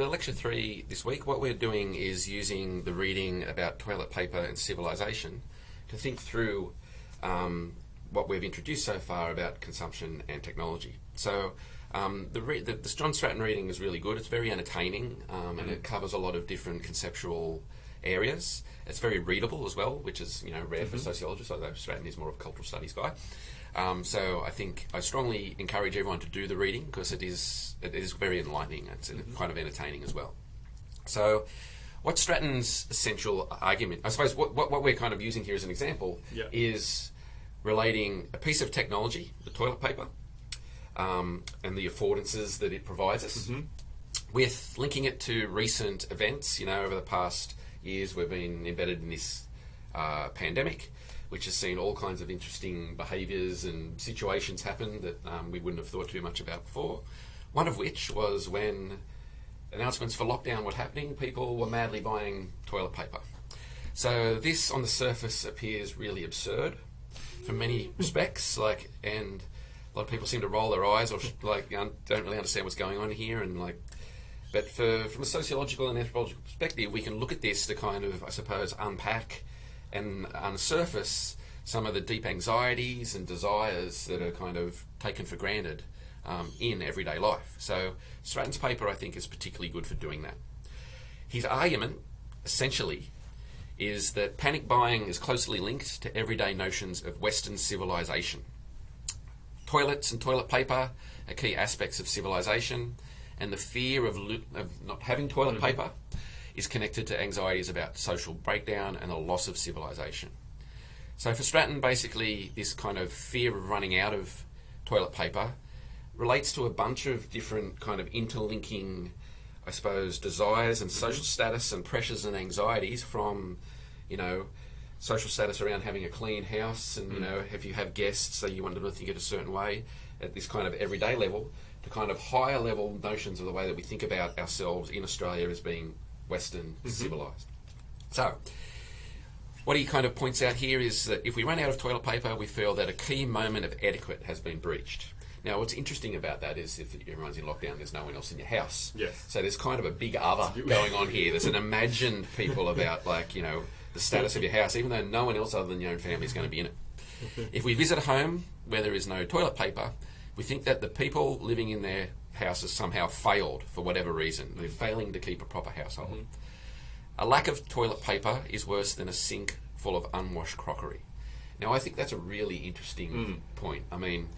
for lecture 3 this week, what we're doing is using the reading about toilet paper and civilization to think through what we've introduced so far about consumption and technology. So the John Straton reading is really good. It's very entertaining, and it covers a lot of different conceptual areas. It's very readable as well, which is rare for sociologists, although Straton is more of a cultural studies guy. So I strongly encourage everyone to do the reading because it is very enlightening. It's kind of entertaining as well. So what's Straton's essential argument? I suppose what we're kind of using here as an example is relating a piece of technology, the toilet paper, and the affordances that it provides us, with linking it to recent events. Over the past years we've been embedded in this pandemic, which has seen all kinds of interesting behaviours and situations happen that we wouldn't have thought too much about before. One of which was when announcements for lockdown were happening, people were madly buying toilet paper. So this, on the surface, appears really absurd from many respects, and a lot of people seem to roll their eyes or don't really understand what's going on here, but from a sociological and anthropological perspective, we can look at this to kind of, I suppose, unpack and unsurface some of the deep anxieties and desires that are kind of taken for granted in everyday life. So Straton's paper, I think, is particularly good for doing that. His argument, essentially, is that panic buying is closely linked to everyday notions of Western civilization. Toilets and toilet paper are key aspects of civilization, and the fear of not having toilet paper is connected to anxieties about social breakdown and the loss of civilization. So for Straton, basically, this kind of fear of running out of toilet paper relates to a bunch of different kind of interlinking, I suppose, desires and social status and pressures and anxieties from, social status around having a clean house and, if you have guests, so you want them to think it a certain way at this kind of everyday level, to kind of higher level notions of the way that we think about ourselves in Australia as being Western civilised. So what he kind of points out here is that if we run out of toilet paper, we feel that a key moment of etiquette has been breached. Now, what's interesting about that is if everyone's in lockdown, there's no one else in your house. Yes. So there's kind of a big other going on here. There's an imagined people about, the status of your house, even though no one else other than your own family is going to be in it. If we visit a home where there is no toilet paper, we think that the people living in their houses somehow failed for whatever reason. They're failing to keep a proper household. A lack of toilet paper is worse than a sink full of unwashed crockery. Now, I think that's a really interesting point. I mean,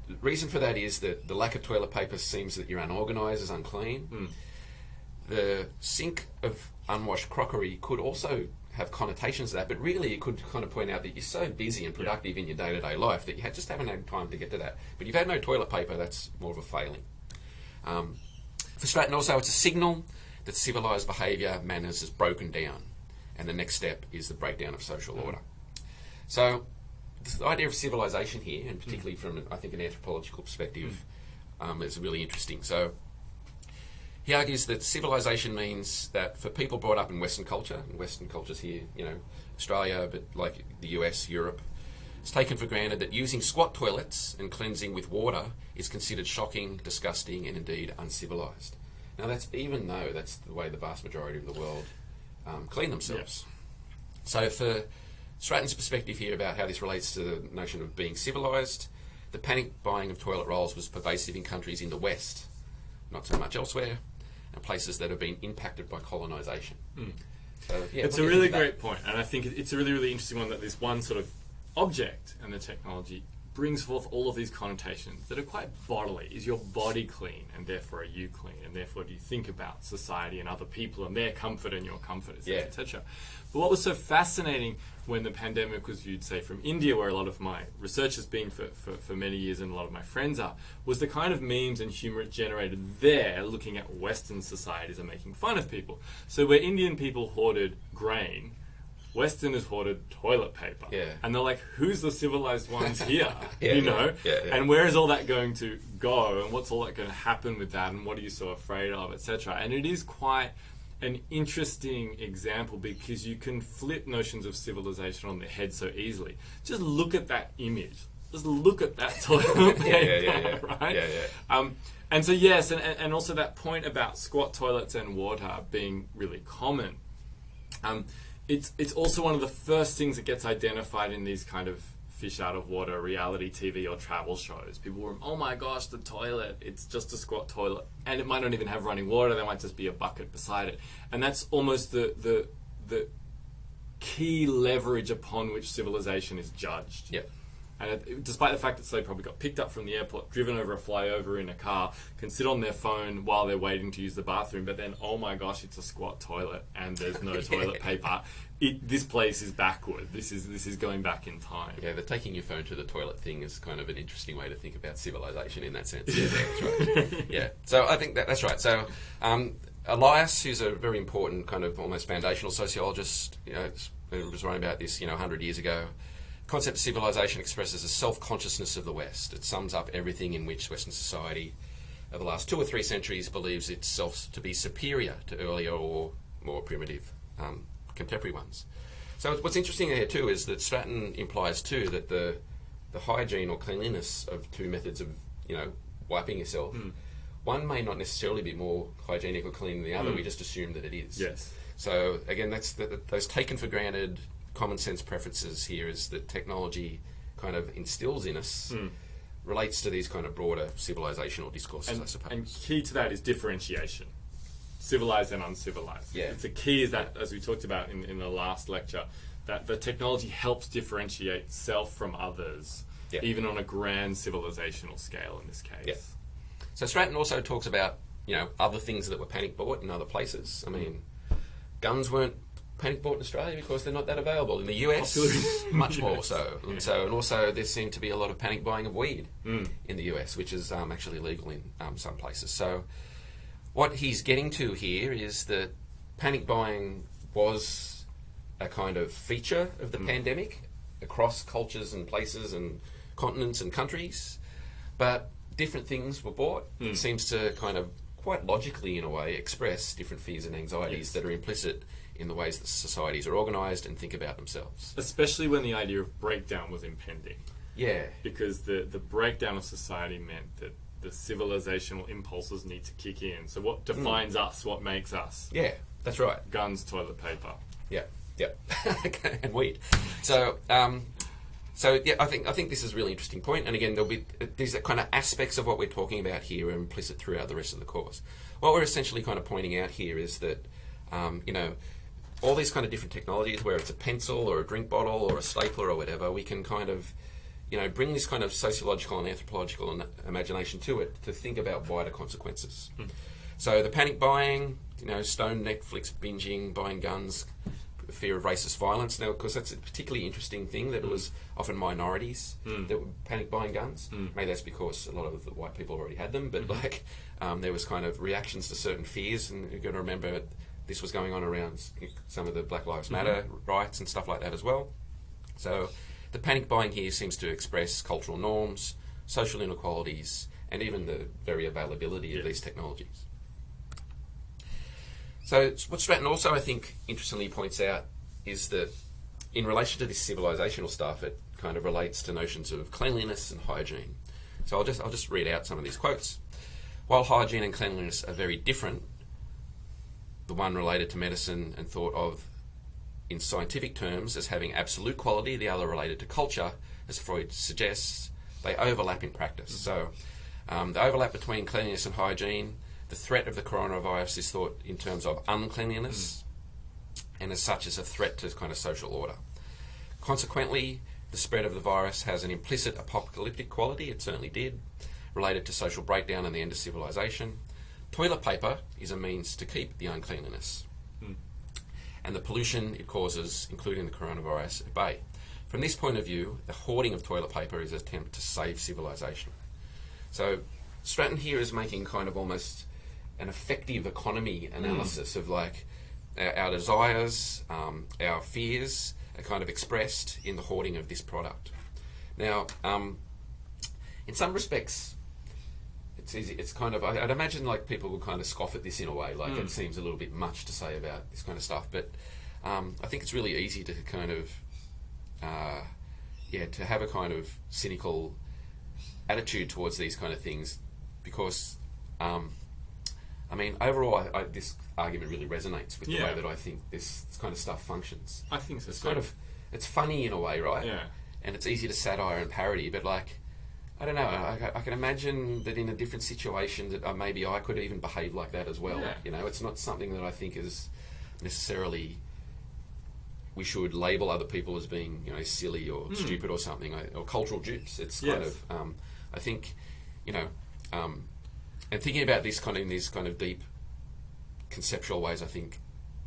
the reason for that is that the lack of toilet paper seems that you're unorganised, is unclean. The sink of unwashed crockery could also have connotations of that, but really it could kind of point out that you're so busy and productive in your day-to-day life that you just haven't had time to get to that. But if you've had no toilet paper, that's more of a failing. For Straton also, it's a signal that civilised behaviour manners is broken down, and the next step is the breakdown of social order. So the idea of civilisation here, and particularly from, I think, an anthropological perspective, is really interesting. So he argues that civilisation means that for people brought up in Western culture, and Western culture's here, Australia, but like the US, Europe, it's taken for granted that using squat toilets and cleansing with water is considered shocking, disgusting, and indeed uncivilised. Now, that's even though that's the way the vast majority of the world clean themselves. So for Straton's perspective here about how this relates to the notion of being civilised, the panic buying of toilet rolls was pervasive in countries in the West, not so much elsewhere, and places that have been impacted by colonisation. So, it's a really great point, and I think it's a really, really interesting one that this one sort of object and the technology brings forth all of these connotations that are quite bodily. Is your body clean, and therefore are you clean, and therefore do you think about society and other people and their comfort and your comfort, etc., etc. But what was so fascinating when the pandemic was viewed, say, from India, where a lot of my research has been for many years and a lot of my friends are, was the kind of memes and humour it generated there, looking at Western societies and making fun of people. So where Indian people hoarded grain, Westerners hoarded toilet paper. And they're like, who's the civilised ones here? And where is all that going to go? And what's all that going to happen with that? And what are you so afraid of, etc.? And it is quite an interesting example because you can flip notions of civilization on their head so easily. Just look at that image. just look at that toilet paper, yeah. right? Yeah. And so yes, and also that point about squat toilets and water being really common. It's also one of the first things that gets identified in these kind of fish out of water reality TV or travel shows. People were, oh my gosh, the toilet, it's just a squat toilet. And it might not even have running water, there might just be a bucket beside it. And that's almost the key leverage upon which civilization is judged. Yeah. And despite the fact that they probably got picked up from the airport, driven over a flyover in a car, can sit on their phone while they're waiting to use the bathroom, but then, oh my gosh, it's a squat toilet and there's no toilet paper. This place is backward. This is going back in time. Yeah, the taking your phone to the toilet thing is kind of an interesting way to think about civilization in that sense. Yeah, that's right. Yeah, so I think that's right. So Elias, who's a very important kind of almost foundational sociologist, was writing about this 100 years ago. Concept of civilization expresses a self-consciousness of the West. It sums up everything in which Western society over the last 2 or 3 centuries believes itself to be superior to earlier or more primitive contemporary ones. So what's interesting here too is that Straton implies too that the hygiene or cleanliness of 2 methods of wiping yourself, one may not necessarily be more hygienic or clean than the other. We just assume that it is. Yes. So again, that's those taken for granted common sense preferences here is that technology kind of instills in us relates to these kind of broader civilizational discourses, I suppose. And key to that is differentiation. Civilized and uncivilized. Yeah. The key is that, as we talked about in the last lecture, that the technology helps differentiate self from others, even on a grand civilizational scale in this case. Yeah. So Straton also talks about, other things that were panic bought in other places. I mean, guns weren't panic bought in Australia because they're not that available. In the US, much more so. And and also there seemed to be a lot of panic buying of weed in the US, which is actually legal in some places. So what he's getting to here is that panic buying was a kind of feature of the pandemic across cultures and places and continents and countries, but different things were bought. It seems to kind of quite logically, in a way, express different fears and anxieties that are implicit in the ways that societies are organised and think about themselves. Especially when the idea of breakdown was impending. Yeah. Because the breakdown of society meant that the civilizational impulses need to kick in. So what defines us? What makes us? Yeah, that's right. Guns, toilet paper. Yeah. And weed. So, I think this is a really interesting point. And again, there'll be these kind of aspects of what we're talking about here are implicit throughout the rest of the course. What we're essentially kind of pointing out here is that, all these kind of different technologies, where it's a pencil or a drink bottle or a stapler or whatever, we can kind of, bring this kind of sociological and anthropological imagination to it to think about wider consequences. So the panic buying, stone Netflix binging, buying guns, fear of racist violence. Now, of course, that's a particularly interesting thing that it was often minorities that were panic buying guns. Maybe that's because a lot of the white people already had them, but there was kind of reactions to certain fears, and you've got to remember this was going on around some of the Black Lives Matter riots and stuff like that as well. So the panic buying here seems to express cultural norms, social inequalities, and even the very availability of these technologies. So what Straton also, I think, interestingly points out is that in relation to this civilizational stuff, it kind of relates to notions of cleanliness and hygiene. So I'll just read out some of these quotes. While hygiene and cleanliness are very different, the one related to medicine and thought of in scientific terms as having absolute quality, the other related to culture, as Freud suggests, they overlap in practice. So the overlap between cleanliness and hygiene, the threat of the coronavirus is thought in terms of uncleanliness, and as such is a threat to kind of social order. Consequently, the spread of the virus has an implicit apocalyptic quality, it certainly did, related to social breakdown and the end of civilization. Toilet paper is a means to keep the uncleanliness and the pollution it causes, including the coronavirus, at bay. From this point of view, the hoarding of toilet paper is an attempt to save civilization. So Straton here is making kind of almost an effective economy analysis of like our desires, our fears are kind of expressed in the hoarding of this product. Now, in some respects, it's easy. It's kind of, I'd imagine like people would kind of scoff at this in a way, like it seems a little bit much to say about this kind of stuff, but I think it's really easy to kind of to have a kind of cynical attitude towards these kind of things, because I mean, overall, this argument really resonates with the way that I think this kind of stuff functions. I think so. It's kind of, it's funny in a way, right? Yeah. And it's easy to satire and parody, but like, I don't know, I can imagine that in a different situation that maybe I could even behave like that as well. Yeah. You know, it's not something that I think is necessarily, we should label other people as being, you know, silly or stupid or something, or cultural dupes. It's kind of, I think, you know, and thinking about this kind of in these kind of deep conceptual ways, I think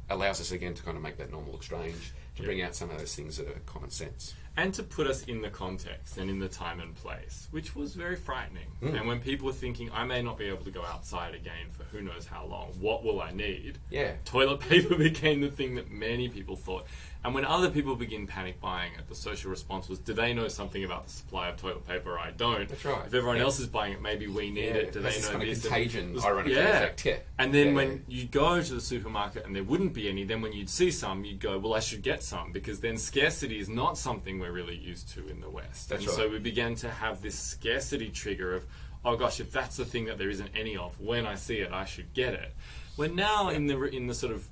allows us again to kind of make that normal exchange, to bring out some of those things that are common sense. And to put us in the context and in the time and place, which was very frightening. And when people were thinking, I may not be able to go outside again for who knows how long, what will I need? Yeah. Toilet paper became the thing that many people thought. And when other people begin panic buying it, the social response was, do they know something about the supply of toilet paper? I don't. That's right. If everyone else is buying it, maybe we need it. Do they know kind this? of contagion, ironically, effect. Yeah. And then when you go to the supermarket and there wouldn't be any, then when you'd see some, you'd go, well, I should get some, because then scarcity is not something we're really used to in the West. That's and so we began to have this scarcity trigger of, oh gosh, if that's the thing that there isn't any of, when I see it, I should get it. We're now in the sort of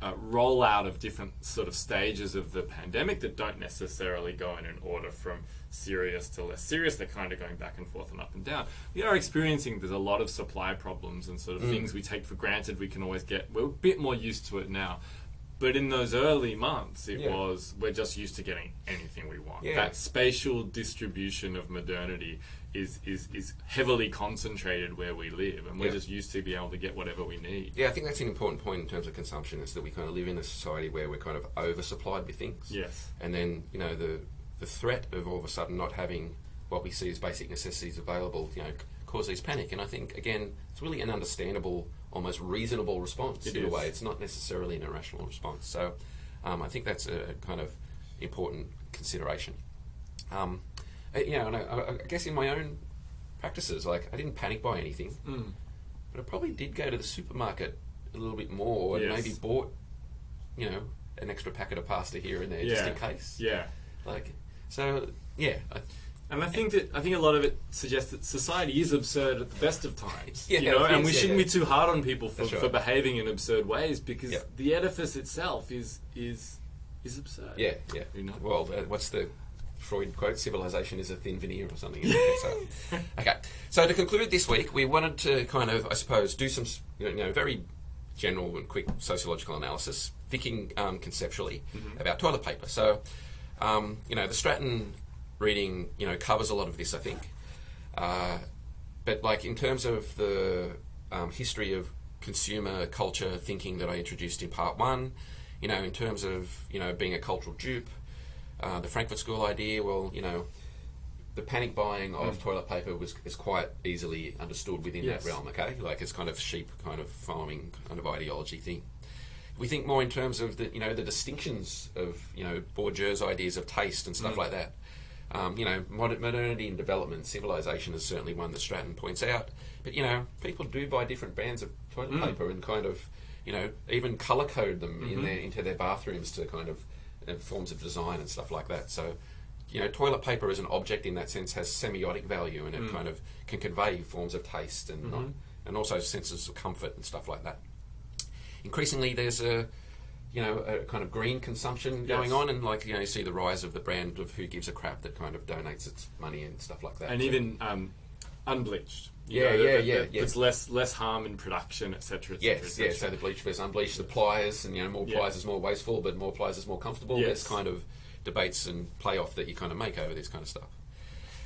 rollout of different sort of stages of the pandemic that don't necessarily go in an order from serious to less serious. They're kind of going back and forth and up and down. We are experiencing, there's a lot of supply problems and sort of things we take for granted we can always get. We're a bit more used to it now. But in those early months, it was, we're just used to getting anything we want. Yeah. That spatial distribution of modernity is heavily concentrated where we live, and we're just used to be able to get whatever we need. Yeah, I think that's an important point in terms of consumption, is that we kind of live in a society where we're kind of oversupplied with things. Yes. And then, you know, the threat of all of a sudden not having what we see as basic necessities available, you know, cause these panic. And I think, again, it's really an understandable, almost reasonable response in a way. It's not necessarily an irrational response. So I think that's a kind of important consideration. You know, and I guess in my own practices, like, I didn't panic buy anything, but I probably did go to the supermarket a little bit more and maybe bought, you know, an extra packet of pasta here and there just in case. Yeah. Like, so, yeah. And I think a lot of it suggests that society is absurd at the best of times, Yeah, you know, and we yeah, shouldn't be too hard on people That's for right. behaving in absurd ways, because the edifice itself is absurd. Yeah, yeah. You know? Well, what's the Freud quote? Civilization is a thin veneer or something. Okay. So to conclude this week, we wanted to kind of, I suppose, do some, you know, very general and quick sociological analysis, thinking conceptually about toilet paper. So, you know, the Straton reading, you know, covers a lot of this, I think. But like in terms of the history of consumer culture thinking that I introduced in part one, you know, in terms of, you know, being a cultural dupe, the Frankfurt School idea, well, you know, the panic buying of toilet paper is quite easily understood within that realm, okay? Like it's kind of sheep kind of following kind of ideology thing. We think more in terms of the, you know, the distinctions of, you know, Bourdieu's ideas of taste and stuff like that. You know, modernity and development, civilization is certainly one that Straton points out. But, you know, people do buy different brands of toilet paper and kind of, you know, even colour code them into their bathrooms to kind of forms of design and stuff like that. So, you know, toilet paper as an object in that sense has semiotic value, and it kind of can convey forms of taste and and also senses of comfort and stuff like that. Increasingly, there's a kind of green consumption going on, and like, you know, you see the rise of the brand of Who Gives a Crap that kind of donates its money and stuff like that. And even unbleached. It's less harm in production, etc. Yes. So the bleach versus unbleached, the pliers, and, you know, more pliers is more wasteful, but more pliers is more comfortable. Yes. There's kind of debates and playoff that you kind of make over this kind of stuff.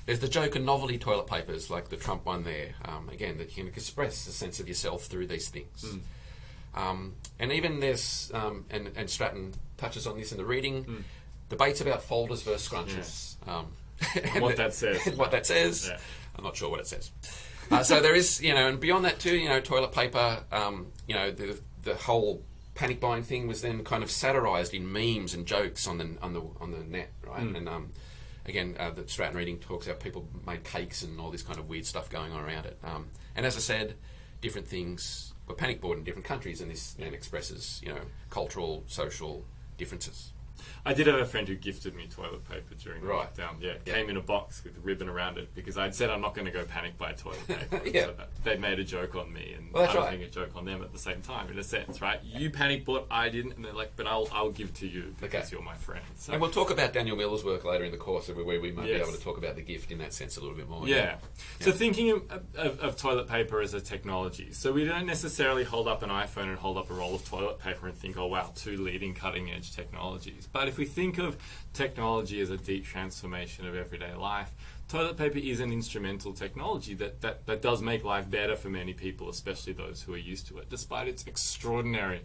There's the joke and novelty toilet papers, like the Trump one there. Again, that you can express a sense of yourself through these things. And even there's, and Straton touches on this in the reading, debates about folders versus scrunches. And what that says. What that says. Yeah. I'm not sure what it says. So there is, you know, and beyond that too, you know, toilet paper, you know, the whole panic buying thing was then kind of satirised in memes and jokes on the net, right? And again, the Straton reading talks about people made cakes and all this kind of weird stuff going on around it. And as I said, different things were panic bought in different countries, and this then expresses, you know, cultural, social differences. I did have a friend who gifted me toilet paper during the Right. lockdown. Yeah, it came in a box with a ribbon around it because I'd said I'm not going to go panic buy toilet paper. Yeah. So they made a joke on me, and Well, I that's was right. making a joke on them at the same time, in a sense, right? You panic bought, I didn't, and they're like, but I'll give to you because Okay. you're my friend. So, And we'll talk about Daniel Miller's work later in the course, where we might be Yes. able to talk about the gift in that sense a little bit more. yeah. So thinking of toilet paper as a technology. So we don't necessarily hold up an iPhone and hold up a roll of toilet paper and think, oh wow, two leading cutting edge technologies. But if we think of technology as a deep transformation of everyday life, toilet paper is an instrumental technology that does make life better for many people, especially those who are used to it, despite its extraordinary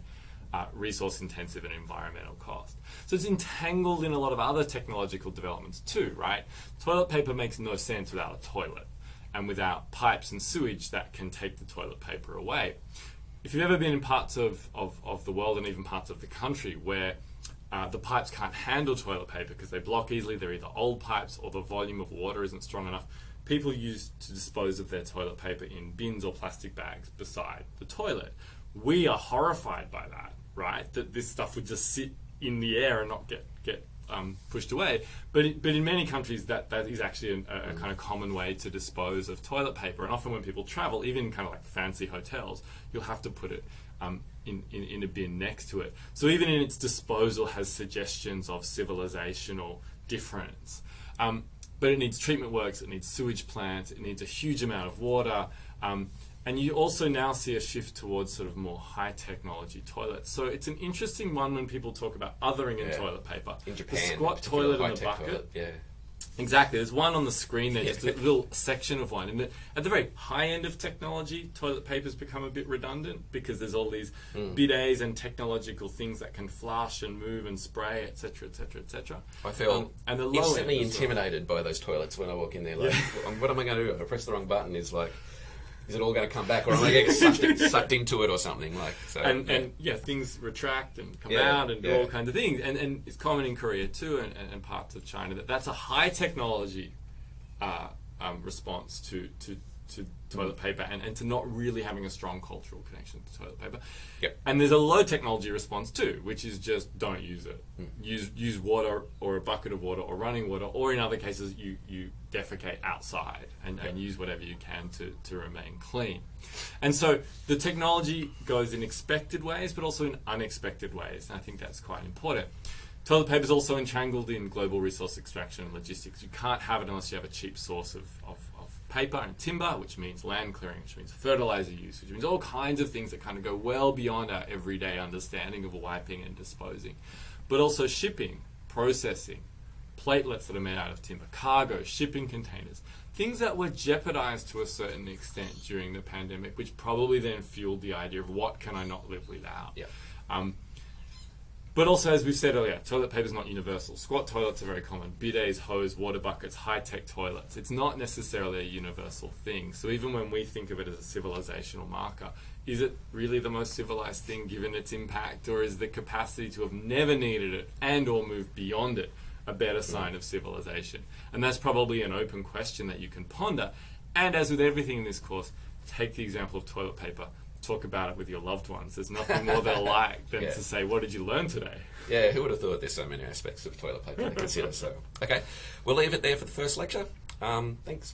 resource intensive and environmental cost. So it's entangled in a lot of other technological developments too, right? Toilet paper makes no sense without a toilet and without pipes and sewage that can take the toilet paper away. If you've ever been in parts of the world and even parts of the country where the pipes can't handle toilet paper because they block easily, they're either old pipes or the volume of water isn't strong enough, people use to dispose of their toilet paper in bins or plastic bags beside the toilet. We are horrified by that, right? That this stuff would just sit in the air and not get pushed away. But in many countries, that is actually a kind of common way to dispose of toilet paper. And often when people travel, even kind of like fancy hotels, you'll have to put it in a bin next to it. So even in its disposal has suggestions of civilizational difference. But it needs treatment works, it needs sewage plants, it needs a huge amount of water. And you also now see a shift towards sort of more high technology toilets. So it's an interesting one when people talk about othering in toilet paper. In Japan, the squat toilet in the bucket. Toilet, yeah. Exactly. There's one on the screen there, just a little section of one. And at the very high end of technology, toilet paper's become a bit redundant because there's all these bidets and technological things that can flush and move and spray, etc., etc., etc. I feel and the low instantly end as well. intimidated by those toilets when I walk in there. Like, what am I going to do? If I press the wrong button, is it all going to come back, or am I going to get sucked into it or something? And things retract and come Yeah, out and do all kinds of things. And it's common in Korea too, and parts of China. That's a high technology response to toilet paper and to not really having a strong cultural connection to toilet paper. Yep. And there's a low technology response too, which is just don't use it. Use water or a bucket of water or running water, or in other cases you defecate outside and use whatever you can to remain clean. And so the technology goes in expected ways but also in unexpected ways, and I think that's quite important. Toilet paper is also entangled in global resource extraction and logistics. You can't have it unless you have a cheap source of paper and timber, which means land clearing, which means fertilizer use, which means all kinds of things that kind of go well beyond our everyday understanding of wiping and disposing. But also shipping, processing, platelets that are made out of timber, cargo, shipping containers, things that were jeopardized to a certain extent during the pandemic, which probably then fueled the idea of what can I not live without. Yeah. But also, as we've said earlier, toilet paper is not universal. Squat toilets are very common. Bidets, hose, water buckets, high-tech toilets. It's not necessarily a universal thing. So even when we think of it as a civilizational marker, is it really the most civilized thing given its impact, or is the capacity to have never needed it and or moved beyond it a better sign of civilization? And that's probably an open question that you can ponder. And as with everything in this course, take the example of toilet paper. Talk about it with your loved ones. There's nothing more they'll like than to say, what did you learn today? Yeah, who would have thought there's so many aspects of toilet paper to consider? So, okay, we'll leave it there for the first lecture. Thanks.